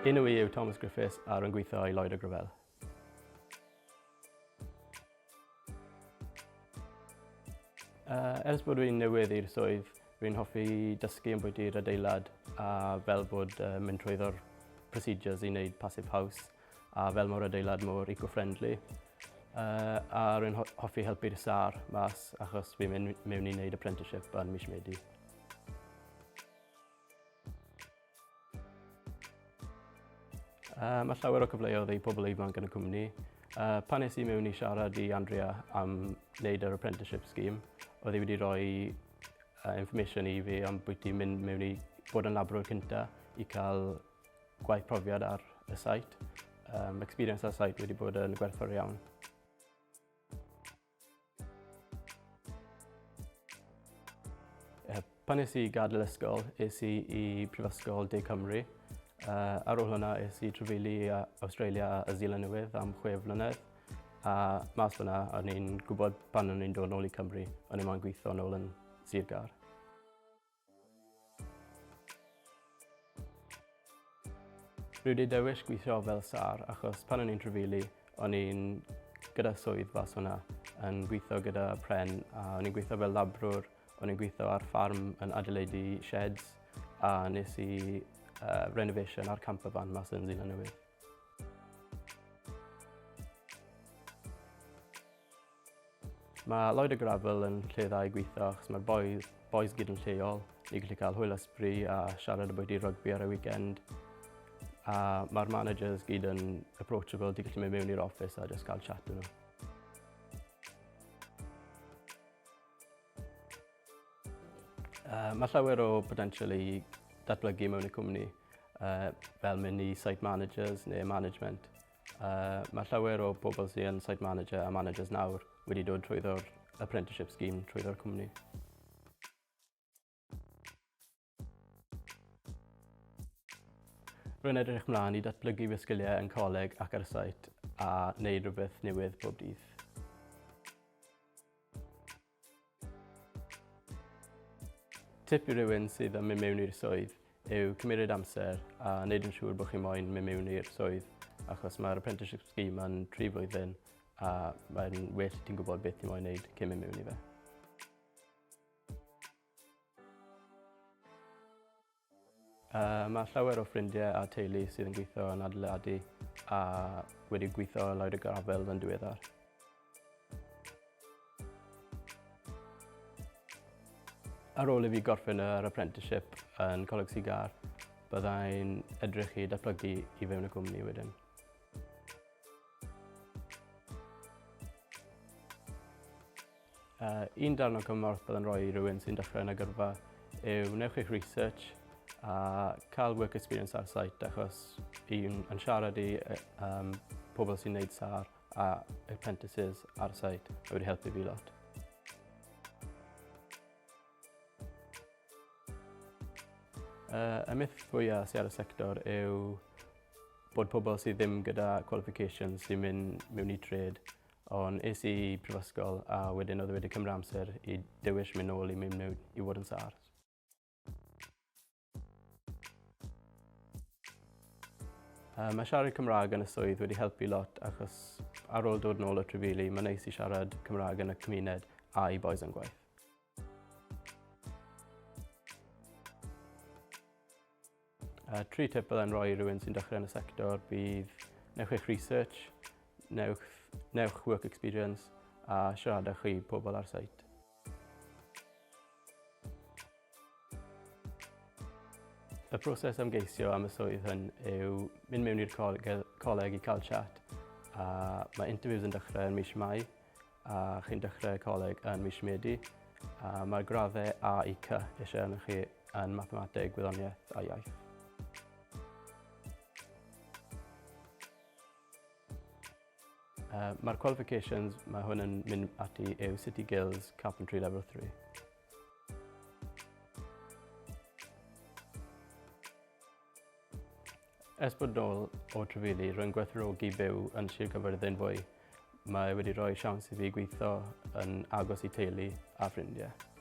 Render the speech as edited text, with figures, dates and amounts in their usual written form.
Un o fi yw Thomas Griffiths a rwy'n gweithio i Lloyd a Gravell. Ers bod fi'n newydd i'r swydd, fi'n hoffi dysgu yn bwyty i'r adeilad a fel bod mynd trwy'r procedures i wneud passive house a fel mae'r adeilad mor eco-friendly. A rwy'n hoffi helpu'r SAR mas achos fi'n mynd mewn i wneud apprenticeship yn mis Medi. Mae llawer o cyfleoedd i pobl ifanc yn y cwmni. Pan nes i mewn i siarad i Andrea am wneud yr apprenticeship scheme, oedd hi wedi rhoi information i fi am bwyty mynd mewn i bod yn labrwr cynta i cael gwaith profiad ar y site. Experience ar y site wedi bod yn gwerthfawr iawn. Pan nes i gadael ysgol, es i Prifysgol De Cymru. Ar ôl hwnna, es i trefeili i Australia a Zealand Newydd am 6 flynedd. A mas fyna, o'n i'n gwybod pan o'n i'n dod nôl i Cymru, o'n i'n moyn gweithio nôl yn Sir Gar. Rwy wedi dewis gweithio fel SAR achos pan o'n i'n trefeili, o'n i'n gyda swydd fas hwnna yn gweithio gyda pren a o'n i'n gweithio fel labrwr, o'n i'n gweithio ar ffarm yn adeiladu sheds a nes i renovation ar camper van mas yn Zealand Newydd. Mae Lloyd a Gravell yn lle dda i gweithio achos mae'r boys gyd yn lleol. Ni'n gallu cael hwyl ysbri a siarad y bwyty rygbi ar y weekend. A mae'r managers gyd yn approachable, ni'n gallu mynd mewn i'r office a just cael chat â nhw. Mae llawer o potensial i datblygu mewn y cwmni, fel mynd i site managers neu management. Mae llawer o bobl sydd yn site manager a managers nawr wedi dod trwy'r apprenticeship scheme trwy'r cwmni. Rwy'n edrych ymlaen i datblygu fy sgiliau yn coleg ac ar y site a wneud rhywbeth newydd bob dydd. Tip i rywun sydd yn mynd mewn i'r swydd yw cymryd amser a wneud yn siŵr bod chi moyn mynd mewn i'r swydd achos mae'r apprenticeship scheme yn 3 flwyddyn a mae'n well ti'n gwybod beth ti'n moyn wneud cyn mynd mewn i fe. Mae llawer o ffrindiau a teulu sydd yn gweithio yn adeiladu a wedi gweithio Lloyd a Gravell yn diweddar. Ar ôl i fi gorffen yr apprenticeship yn Coleg Sir Gar, byddai'n edrych i datblygu i fewn y cwmni wedyn. Un darn o cymorth byddai'n rhoi i rywun sy'n dechrau yn y gyrfa yw newch eich research a cael work experience ar site achos un yn siarad i pobl sy'n gwneud SAR a apprentices ar site wedi helpu fi lot. Y myth fwyaf sydd ar y sector yw bod pobl sydd ddim gyda qualifications sy'n mynd mewn i trade, ond es i prifysgol a wedyn oedd wedi cymryd amser i dewis mynd nôl i mynd i fod yn SAR. Mae siarad Cymraeg yn y swydd wedi helpu lot achos ar ôl dod nôl o trefeili, mae'n neis i siarad Cymraeg yn y cymuned a i bois yn gwaith. 3 tip byddai'n rhoi i rywun sy'n dechrau yn y sector bydd newch eich research, newch work experience a siaradwch i pobl ar site. Y proses ymgeisio am y swydd hyn yw mynd mewn i'r coleg i cael chat a mae interviews yn dechrau yn mis Mai a chi'n dechrau coleg yn mis Medi a mae'r graddau A i C eisiau arnoch chi yn mathemateg, gwyddoniaeth a iaith. Mae'r qualifications mae hwn yn mynd ati yw City Guilds Carpentry Level 3. Ers bod nôl o trefeili, rwy'n gwerthfawrogi byw yn Sir Caerfyrddin fwy. Mae wedi rhoi siawns i fi gweithio yn agos i teulu a ffrindiau.